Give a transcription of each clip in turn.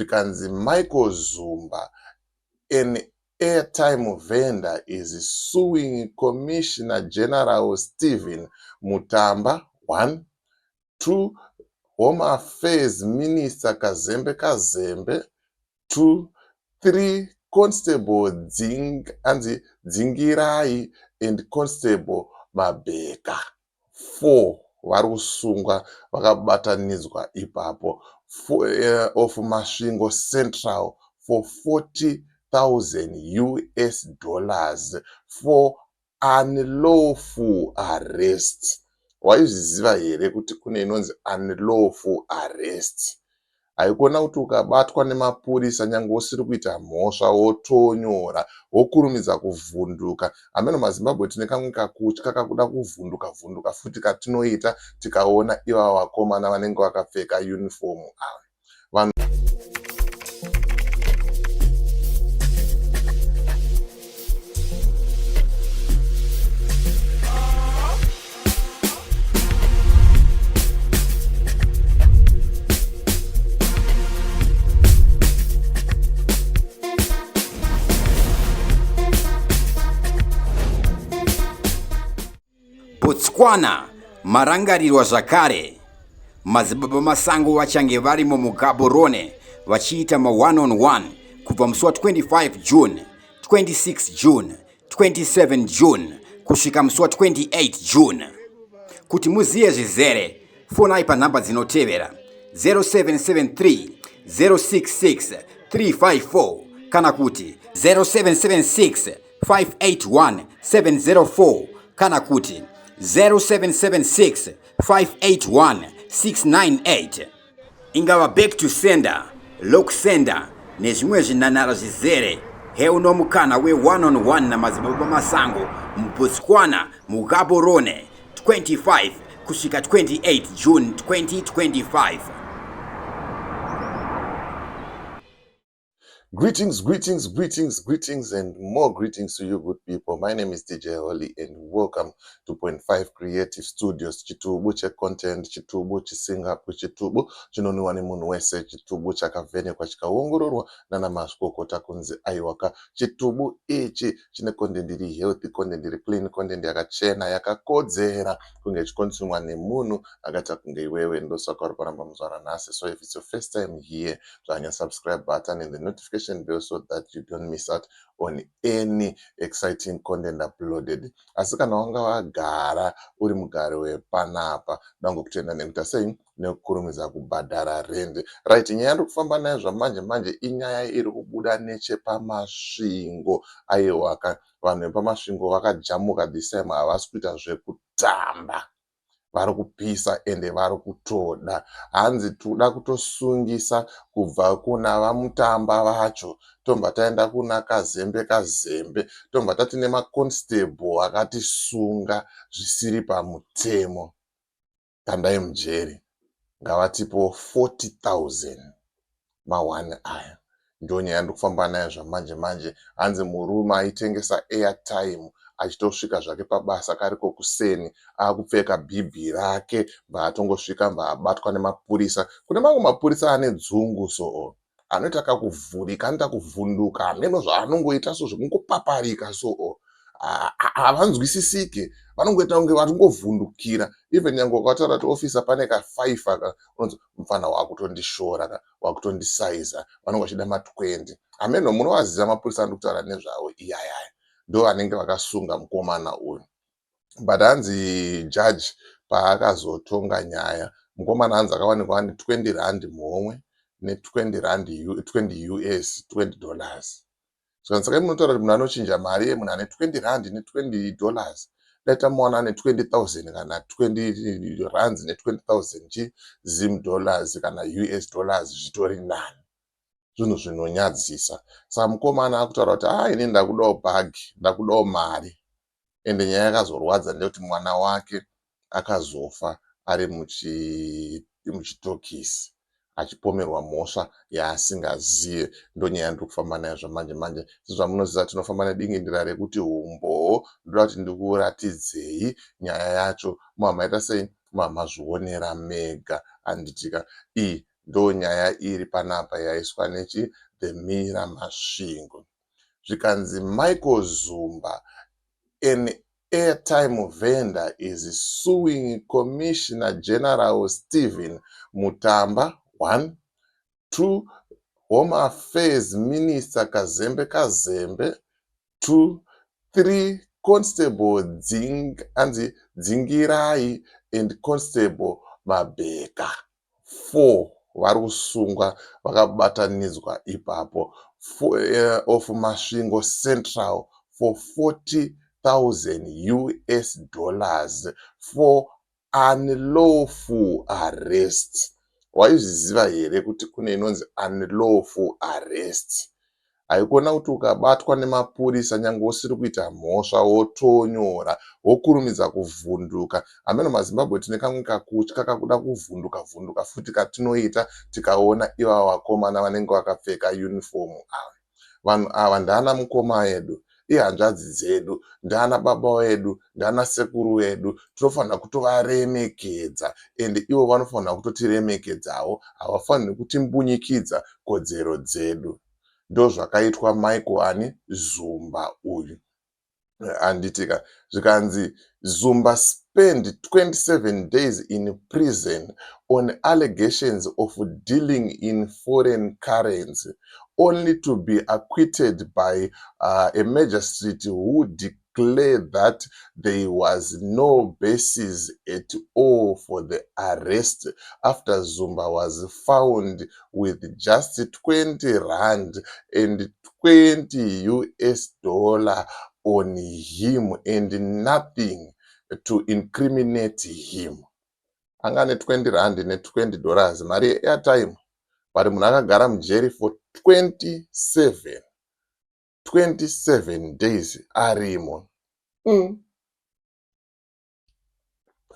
zvikanzi Michael Zumba, an airtime vendor, is suing Commissioner General Stephen Mutamba, 1. 2. Home Affairs Minister Kazembe Kazembe, 2. 3. Constable Dzingirai and Constable Mabeka, 4. vari kusungwa vakabatanidzwa ipapo of Masvingo Central for $40,000 for unlawful arrest. Waizviziva here kuti kune inonzi unlawful arrest? Haikuona kuti ukabatwa nemapurisa nyange usiri kuita mhosva wotonyora wokurumidza kuvhunduka. Ameno maZimbabwe tine kamwe kakutya kakuda kuvhunduka futi katinoita tikaona ivava vakomana vanenge vakapfeka uniform ava. Botswana marangarirwa zvakare. Madzibaba Masango vachange vari muMugaborone vachiita ma1-on-1 kubva musi wa25 June, 26 June, 27 June kusvika musi wa28 June. Kuti muziye zvizere, fonai panhamba dzinotevera 0773 066 354 kana kuti 0776 581 704 kana kuti 0776 581 698. Ingava back to sender, lock sender nezvimwe zvinanhara zvizere. Heuno mukana we1-on-1 namadzibaba Masango muBotswana muGaborone 25 kusvika 28 June 2025. Greetings, and more greetings to you, good people. My name is DJ Holly, and welcome to Point 5 Creative Studios. Chitubu che content, chitubu chisinga, chitubu chinoniwa ni munhu wese, chitubu chakavhenekwa chikaongororwa nana mazvikokota kunzi aiwaka. Chitubu ichi chine content iri healthy, content iri clean, content yakachena, yakakodzera kunge chikonsumwa nemunhu akata kunge iwewe. Ndosaka uri kuramba muzvara nhasi. So if it's your first time here, zvanya subscribe button and the notification bell so that you don't miss out on any exciting content uploaded. Asi kana wanga wagara uri mugare wepanapa dango kutenda nekuita sei nekukurumidza kubhadhara rende. Right, nyaya ndokufamba nayo zvamanje inyaya iri kubuda nechepamasvingo aiwaka. Vanhu vepamasvingo vakajamuka this time, havasi kuita zvekutamba, vari kupisa ende vari kutoda. Hanzi toda kutosungisa kubva kuna vamutamba vacho tobva taenda kuna Kazembe tobva tatine maconstable akatisunga zvisiri pamutemo. Tandai mujeri ngavatipo 40,000 ma1 aya. Ndo nyaya ndokufamba nayo zvamanje. Hanzi murume aitengesa airtime achitosvika zvake pabasa kariko kuseni akupfeka bhibhi rake vaatongosvika vabatwa nemapurisa. Kune mamwe mapurisa ane dzungu so anoita kakuvhurika, anoita kuvhunduka, ameno zvaanongoita so zvekungopaparika so havanzwisisike, vanongoita kunge vatongovhundukira. Even nyange ukataura kuti ofisa pane ka5 aka unonzi mufana wakutondishora wakutondisaiza, vanonge vachida ma20. Ameno munovaziva mapurisa andokutaura nezvavo iyaya ndo vanenge vakasunga mukomana uyu. But hanzi judge paakazotonga nyaya, mukomana hanzi akawanikwa ane 20 rand muhomwe ne20 US $20. Saka munotaura kuti munhu anochinja mari yemunhu ane 20 rand ne$20, data muwana ane 20,000 kana 20 rands ne$20,000 Zim dollars kana US dollars zvitori nani. Zvinhu zvinonyadzisa. Saka mukomana akutaura kuti ini ndakudawo bhagi, ndakudawo mari. Ende nyaya yakazorwadza ndekuti mwana wake akazofa ari muchitokisi achipomerwa mhosva yaasingazive. Ndo nyaya yandikufamba nayo zvamanje. Zvamunoziva tinofamba nedingindira rekuti umbo ndoda kuti ndikuratidzei nyaya yacho. Maita sei? Mazvionera mega. Anditika iyi ndo nyaya iri panapa yaiswa nechi The Mirror Masvingo. Zvikanzi Michael Zumba, an airtime vendor, is suing Commissioner General Stephen Mutamba, 1. 2. Home Affairs Minister Kazembe Kazembe, 2. 3. Constable Dzingirai and Constable Mabeka, 4 vari kusungwa vakabatanidzwa ipapo of Masvingo Central for $40,000 for unlawful arrest. Waizviziva here kuti kune inonzi unlawful arrest? Haikuona kuti ukabatwa nemapurisa nyange usiri kuita mhosva wotonyora wokurumidza kuvhunduka. Ameno maZimbabwe tine kamwe kakutya kakakuda kuvhunduka futi katinoita tikaona ivava vakomana vanenge vakapfeka uniform ava. Vanhu ava ndaana mukoma edu, ihanzvadzi dzedu, ndaana baba vedu, ndaana sekuru vedu. Tinofanira kutovaremekedza ende ivo vanofanira kutotiremekedzawo. Havafaniri kutimbunyikidzira kodzero dzedu. Ndo zvakaitwa Michael Zumba uyu. Anditika zvikanzi Zumba spent 27 days in prison on allegations of dealing in foreign currency, only to be acquitted by a magistrate who declared that there was no basis at all for the arrest after Zumba was found with just 20 rand and $20 on him and nothing to incriminate him. Angane 20 rand ne $20 mari airtime, but munhu akagara mujeri for 27 days arimo.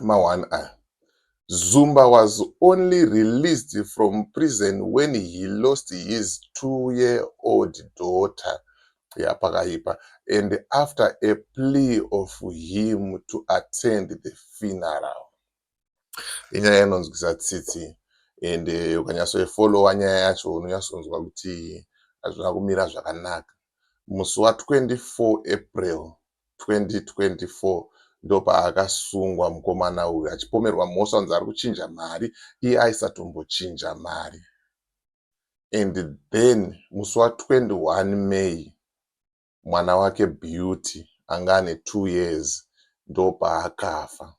Ma1 aya. Zumba was only released from prison when he lost his 2-year-old daughter, Pakaipa, and after a plea of him to attend the funeral. Inyaya inonzwisa tsitsi, and ukanyatsoifollowa nyaya yacho unonyatsonzwa kuti hazvina kumira zvakanaka. Musi wa24 April 2024 ndo paakasungwa mukomana uyu achipomerwa mhosva kunzi ari kuchinja mari, iye aisatombochinja mari. And then musi wa21 May mwana wake Beauty anga ane 2 years ndo paakafa.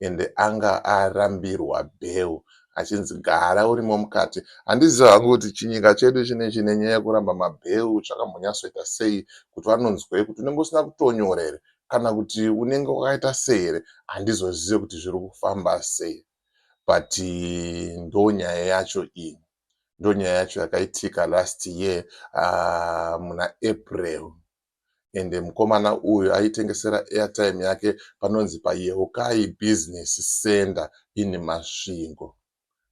And anga arambirwa bail achinzi gara urimo mukati. Handiziva hangu kuti chinyika chedu chine nyaya yekuramba mabheu zvakambonyatsoita sei, kuti vanonzwei kuti unenge usina kutonyorwa here kana kuti unenge wakaita sei here. Handizozivi kuti zviri kufamba sei, but ndo nyaya yacho iyi. Ndo nyaya yacho yakaitika last year muna April. And mukomana uyu aitengesera airtime yake panonzi paYeukai Business Center in Masvingo.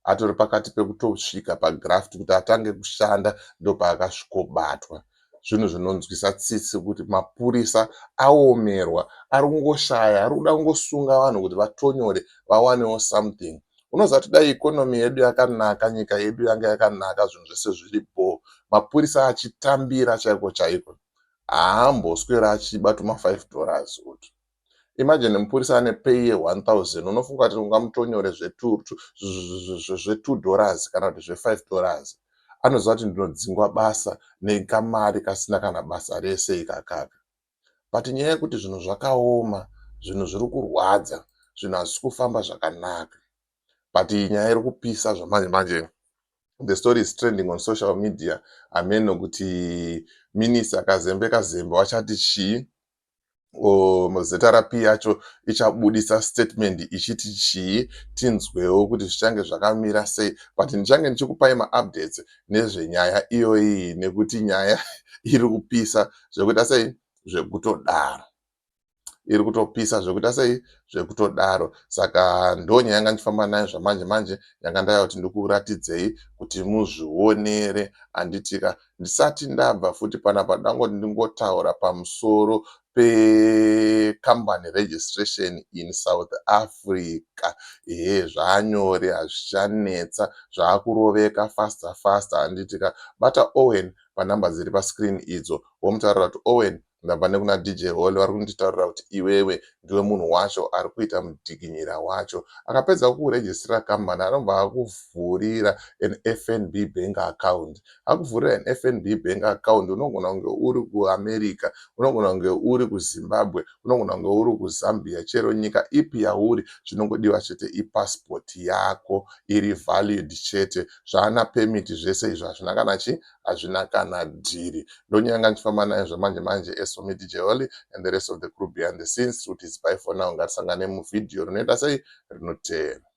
Atori pakati pekutosvika pagraft kuti atange kushanda ndo paakasvikobatwa. Zvinhu zvinonzwisa tsitsi kuti mapurisa aomerwa, ari kungoshaya, ari kuda kungosunga vanhu kuti vatonyore vawanewo something. Unoziva kuti dai ikonomi yedu yakanaka, nyika yedu yanga yakanaka, zvinhu zvese zviripo, mapurisa achitambira chaiko chaiko, haamboswera achibatwa $5 kuti. Imagine mupurisa ane pay ye$1,000, unofunga kuti ungamutonyore $2 kana kuti $5. Anoziva kuti ndinodzingwa basa nekamari kasina kana basa rese ikakaka. But nyaya yekuti zvinhu zvakaoma, zvinhu zviri kurwadza, zvinhu hazvisi kufamba zvakanaka. But nyaya iri kupisa zvamanje manje. The story is trending on social media. Ameno kuti Minister Kazembe Kazembe wachati chii, zeta rapi yacho ichabudisa statement ichiti chii, tinzwewo kuti zvichange zvakamira sei. But ndichange ndichikupai ma-updates nezvenyaya iyoyi, nekuti nyaya iri kupisa zvekuita sei, zvekutodaro. Iri kutopisa zvekuita sei, zvekutodaro. Saka ndo nyaya yanga ndichifamba nayo zvamanje manje, yanga ndauya kuti ndikuratidzei kuti muzvionere. Handitika ndisati ndabva futi panapa ndangoti ndingotaura pamusoro pecompany registration in South Africa. Zvanyore, hazvichanetsa, zvakuroveka faster. Handitika bata Owen panhamba dziri pascreen idzo womutaurira kuti Owen ndabva nekuna DJ Holly vari kunditaurira kuti iwewe ndiwe munhu wacho ari kuita mudhikinyira wacho. Akapedza kukurejistira kambani anobva akuvhurira an FNB bank account. Akuvhurira an FNB bank account, unogona kunge uri kuAmerica, unogona kunge uri kuZimbabwe, unogona kunge uri kuZambia, chero nyika ipi yauri, chinongodiwa chete ipassport yako iri valid chete. Zvaana permit zvese izvo hazvina kana chi, hazvina kana dhiri. Ndonyanga ndichifamba naye zvamanje as for me DJ Holly and the rest of the crew behind the scenes. It is bye for now. Ngatisangane muvhidhiyo rinoita sei rinotevera.